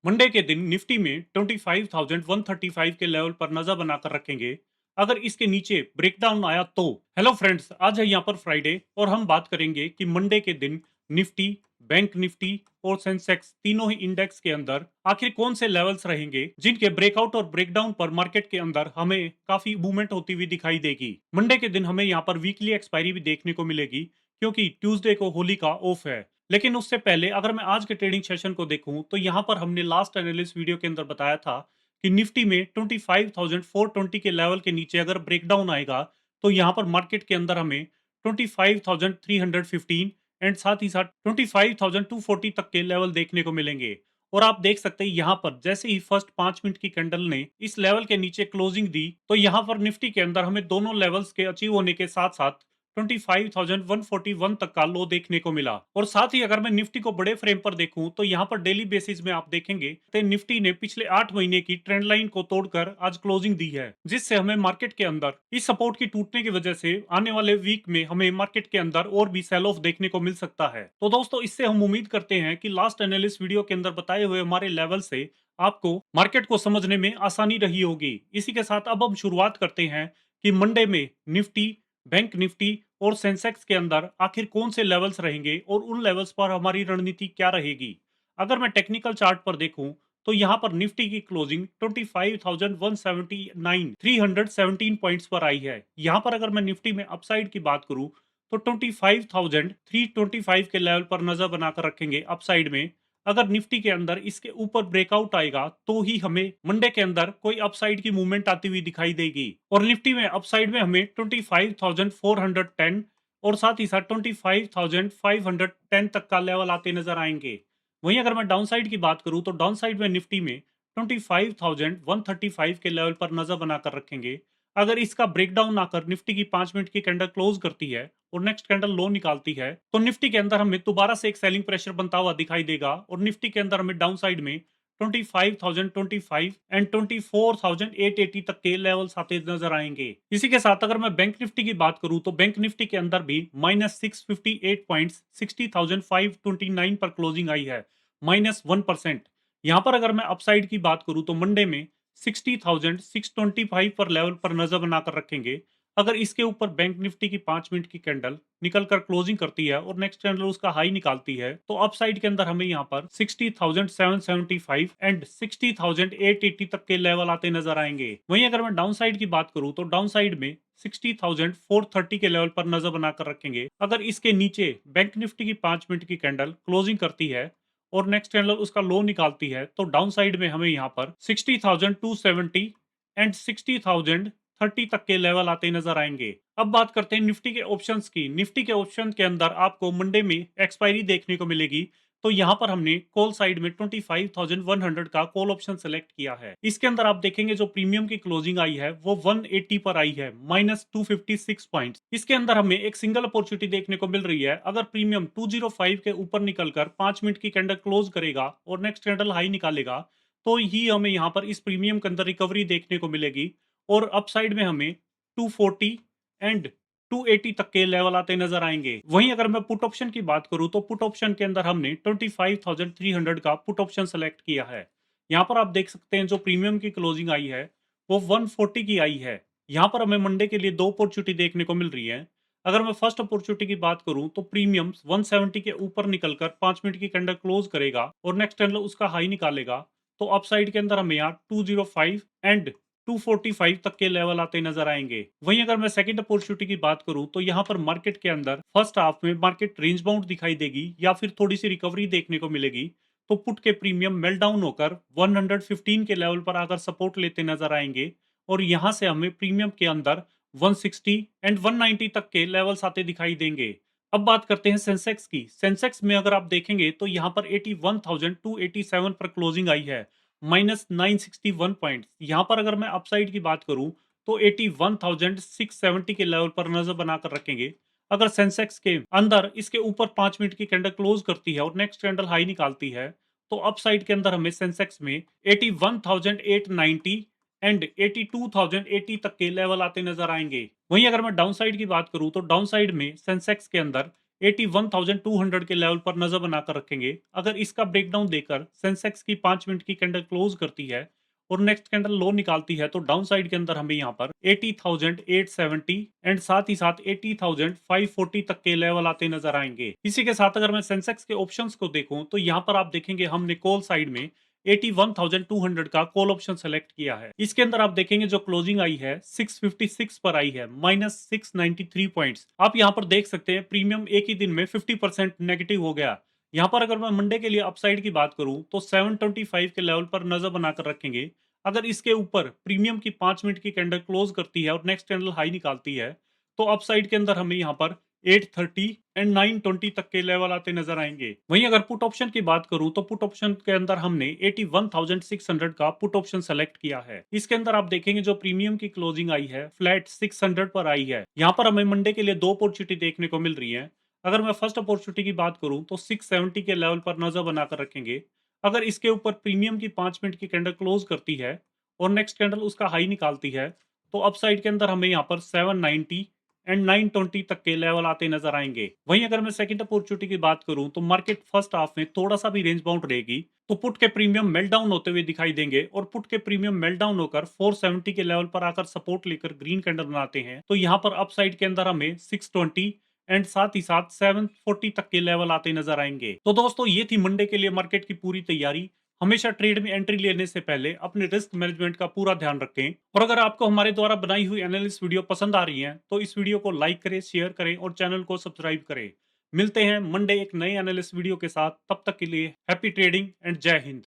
Monday के दिन Nifty में 25,135 के लेवल पर नजर बनाकर रखेंगे। अगर इसके नीचे ब्रेकडाउन आया तो हेलो फ्रेंड्स, आज है यहाँ पर फ्राइडे और हम बात करेंगे कि मंडे के दिन निफ्टी, बैंक निफ्टी और सेंसेक्स तीनों ही इंडेक्स के अंदर आखिर कौन से लेवल्स रहेंगे जिनके ब्रेकआउट और ब्रेकडाउन पर मार्केट के अंदर हमें काफी मूवमेंट होती हुई दिखाई देगी। मंडे के दिन हमें यहाँ पर वीकली एक्सपायरी भी देखने को मिलेगी क्योंकि ट्यूसडे को होली का ऑफ है। लेकिन उससे पहले अगर मैं आज के ट्रेडिंग सेशन को देखूं तो यहां पर हमने लास्ट एनालिस्ट वीडियो के अंदर बताया था कि निफ्टी में 25,420 के लेवल के नीचे अगर ब्रेकडाउन आएगा तो यहां पर मार्केट के अंदर हमें 25,315 एंड साथ ही साथ 25,240 तक के लेवल देखने को मिलेंगे। और आप देख सकते हैं यहां पर जैसे ही फर्स्ट 5 मिनट की कैंडल ने इस लेवल के नीचे क्लोजिंग दी तो यहां पर निफ्टी के अंदर हमें दोनों लेवल्स के अचीव होने के साथ साथ 25,141 तक का लो देखने को मिला। और साथ ही अगर मैं निफ्टी को बड़े फ्रेम पर देखूं तो यहां पर डेली बेसिस में आप देखेंगे तो निफ्टी ने पिछले 8 महीने की ट्रेंड लाइन को तोड़कर आज क्लोजिंग दी है, जिससे हमें मार्केट के अंदर इस सपोर्ट की टूटने की वजह से आने वाले वीक में हमें मार्केट के अंदर और भी सेल ऑफ देखने को मिल सकता है। तो दोस्तों, इससे हम उम्मीद करते हैं कि लास्ट एनालिस्ट वीडियो के अंदर बताए हुए हमारे लेवल से आपको मार्केट को समझने में आसानी रही होगी। इसी के साथ अब हम शुरुआत करते हैं कि मंडे में निफ्टी, बैंक निफ्टी और सेंसेक्स के अंदर आखिर कौन से लेवल्स रहेंगे और उन लेवल्स पर हमारी रणनीति क्या रहेगी। अगर मैं टेक्निकल चार्ट पर देखूं तो यहां पर निफ्टी की क्लोजिंग 25,179 317 पॉइंट्स पर आई है। यहां पर अगर मैं निफ्टी में अपसाइड की बात करूं तो 25,325 के लेवल पर नजर बनाकर रखेंगे अपसाइड में। अगर निफ्टी के अंदर इसके ऊपर ब्रेकआउट आएगा तो ही हमें मंडे के अंदर कोई अपसाइड की मूवमेंट आती हुई दिखाई देगी। और निफ्टी में अपसाइड में हमें 25,410 और साथ ही साथ 25,510 तक का लेवल आते नजर आएंगे। वहीं अगर मैं डाउन साइड की बात करूं तो डाउन साइड में निफ्टी में 25,135 के लेवल पर नजर बनाकर रखेंगे। अगर इसका ब्रेकडाउन आकर निफ्टी की 5 मिनट की कैंडल क्लोज करती है और नेक्स्ट कैंडल लो निकालती है तो निफ्टी के अंदर हमें दोबारा से एक सेलिंग प्रेशर बनता हुआ दिखाई देगा और निफ्टी के अंदर हमें डाउन साइड में 25,025 एंड 24,880 तक के लेवल्स आते नजर आएंगे। इसी के साथ अगर मैं बैंक निफ्टी की बात करूं तो बैंक निफ्टी के अंदर भी -658 पॉइंट्स 60,529 पर क्लोजिंग आई है, -1%। यहां पर अगर मैं अपसाइड की बात करूं तो मंडे में 60,625 पर लेवल पर नजर बनाकर रखेंगे। अगर इसके ऊपर बैंक निफ्टी की 5 मिनट की कैंडल निकल कर क्लोजिंग करती है और नेक्स्ट कैंडल उसका हाई निकालती है तो अपसाइड के अंदर हमें यहाँ पर 60,775 एंड 60,880 तक के लेवल आते नजर आएंगे। वहीं अगर मैं डाउन साइड की बात करूं तो डाउन साइड में 60,430 के लेवल पर नजर बनाकर रखेंगे। अगर इसके नीचे बैंक निफ्टी की 5 मिनट की कैंडल क्लोजिंग करती है और नेक्स्ट कैंडल उसका लो निकालती है तो डाउन साइड में हमें यहाँ पर 60,270 एंड 60,030 तक के लेवल आते नजर आएंगे। अब बात करते हैं निफ्टी के ऑप्शंस की। निफ्टी के ऑप्शन के अंदर आपको मंडे में एक्सपायरी देखने को मिलेगी। तो यहाँ पर हमने कॉल साइड में 25,100 का कॉल ऑप्शन सेलेक्ट किया है। इसके अंदर आप देखेंगे जो प्रीमियम की क्लोजिंग आई है वो 180 पर आई है, -256 पॉइंट्स। इसके अंदर हमें एक सिंगल अपॉर्चुनिटी देखने को मिल रही है। अगर प्रीमियम 205 के ऊपर निकलकर 5 मिनट की कैंडल क्लोज करेगा और नेक्स्ट कैंडल हाई निकालेगा तो ही हमें यहाँ पर इस प्रीमियम के अंदर रिकवरी देखने को मिलेगी। और अपसाइड में हमें 240 एंड 280 तक के लेवल आते नजर आएंगे। वहीं अगर मैं पुट ऑप्शन की बात करूं तो पुट ऑप्शन के अंदर हमने 25,300 का पुट ऑप्शन सेलेक्ट किया है। यहां पर आप देख सकते हैं जो प्रीमियम की क्लोजिंग आई है वो 140 की आई है। यहां पर हमें मंडे के लिए दो अपॉर्चुनिटी देखने को मिल रही है। अगर मैं फर्स्ट अपॉर्चुनिटी की बात करूं तो प्रीमियम 170 के ऊपर निकलकर 5 मिनट की कैंडल क्लोज करेगा और नेक्स्ट कैंडल उसका हाई निकालेगा तो अपसाइड के अंदर हमें यहाँ 205 एंड 245 तक के लेवल आते नजर आएंगे। वहीं अगर मैं सेकंड अपॉर्चुनिटी की बात करूं तो यहां पर मार्केट के अंदर फर्स्ट हाफ में मार्केट रेंज बाउंड दिखाई देगी या फिर थोड़ी सी रिकवरी देखने को मिलेगी तो पुट के प्रीमियम मेल्ट डाउन होकर 115 के लेवल पर आकर सपोर्ट लेते नजर आएंगे और यहां से हमें प्रीमियम के अंदर 160 एंड 190 तक के लेवल्स आते दिखाई देंगे। अब बात करते हैं सेंसेक्स की। सेंसेक्स में अगर आप देखेंगे तो यहाँ पर 81,287 पर क्लोजिंग आई है, -961 पॉइंट्स। यहाँ पर अगर मैं अपसाइड की बात करूं तो 81,670 के लेवल पर नजर बनाकर रखेंगे। अगर सेंसेक्स के अंदर इसके ऊपर 5 मिनट की कैंडल क्लोज करती है और नेक्स्ट कैंडल हाई निकालती है तो अपसाइड के अंदर हमें सेंसेक्स में 81,890 एंड 82,080 तक के लेवल आते नजर आएंगे। वहीं अगर मैं डाउन साइड की बात करूं तो डाउन साइड में सेंसेक्स के अंदर 81,200 के लेवल पर नजर बनाकर रखेंगे। अगर इसका ब्रेकडाउन देकर सेंसेक्स की 5 मिनट की कैंडल क्लोज करती है और नेक्स्ट कैंडल लो निकालती है, तो डाउन साइड के अंदर हमें यहाँ पर 80,870 एंड साथ ही साथ 80,540 तक के लेवल आते नजर आएंगे। इसी के साथ अगर मैं सेंसेक्स के ऑप्शंस को देखूं, तो यहाँ पर आप देखेंगे हमने कॉल साइड में 81,200 का कॉल ऑप्शन सेलेक्ट किया है। इसके अंदर आप देखेंगे जो क्लोजिंग आई है 656 पर आई है, -693 पॉइंट्स। आप यहाँ पर देख सकते हैं प्रीमियम एक ही दिन में 50% नेगेटिव हो गया। यहाँ पर अगर मैं मंडे के लिए अपसाइड की बात करूं, तो 725 के लेवल पर नजर बनाकर रखेंगे। अगर इसके ऊपर प्रीमियम की 5 मिनट की कैंडल क्लोज करती है और नेक्स्ट कैंडल हाई निकालती है, तो अपसाइड के अंदर हमें यहाँ पर 830 एंड 920 तक के लेवल आते नजर आएंगे। वहीं अगर पुट ऑप्शन की बात करूं, तो पुट ऑप्शन के अंदर हमने 81,600 का पुट ऑप्शन सेलेक्ट किया है। इसके अंदर आप देखेंगे जो प्रीमियम की क्लोजिंग आई है फ्लैट 600 पर आई है। यहाँ पर हमें मंडे के लिए दो अपॉर्चुनिटी देखने को मिल रही है। अगर मैं फर्स्ट अपॉर्चुनिटी की बात करूं, तो 670 के लेवल पर नजर बनाकर रखेंगे। अगर इसके ऊपर प्रीमियम की 5 मिनट की कैंडल क्लोज करती है और नेक्स्ट कैंडल उसका हाई निकालती है, तो अपसाइड के अंदर हमें यहाँ पर 790 एंड 920 तक के लेवल आते नजर आएंगे। वहीं अगर मैं सेकंड अपॉर्चुनिटी की बात करूं, तो मार्केट फर्स्ट हाफ में थोड़ा सा भी रेंज बाउंड रहेगी, तो पुट के प्रीमियम मेल्टडाउन होते हुए दिखाई देंगे और पुट के प्रीमियम मेल्टडाउन होकर 470 के लेवल पर आकर सपोर्ट लेकर ग्रीन कैंडल बनाते हैं, तो यहाँ पर अपसाइड के अंदर हमें 620 एंड साथ ही साथ 740 तक के लेवल आते नजर आएंगे। तो दोस्तों ये थी मंडे के लिए मार्केट की पूरी तैयारी। हमेशा ट्रेड में एंट्री लेने से पहले अपने रिस्क मैनेजमेंट का पूरा ध्यान रखें। और अगर आपको हमारे द्वारा बनाई हुई एनालिसिस वीडियो पसंद आ रही है, तो इस वीडियो को लाइक करें, शेयर करें और चैनल को सब्सक्राइब करें। मिलते हैं मंडे एक नए एनालिसिस वीडियो के साथ। तब तक के लिए हैप्पी ट्रेडिंग एंड जय हिंद।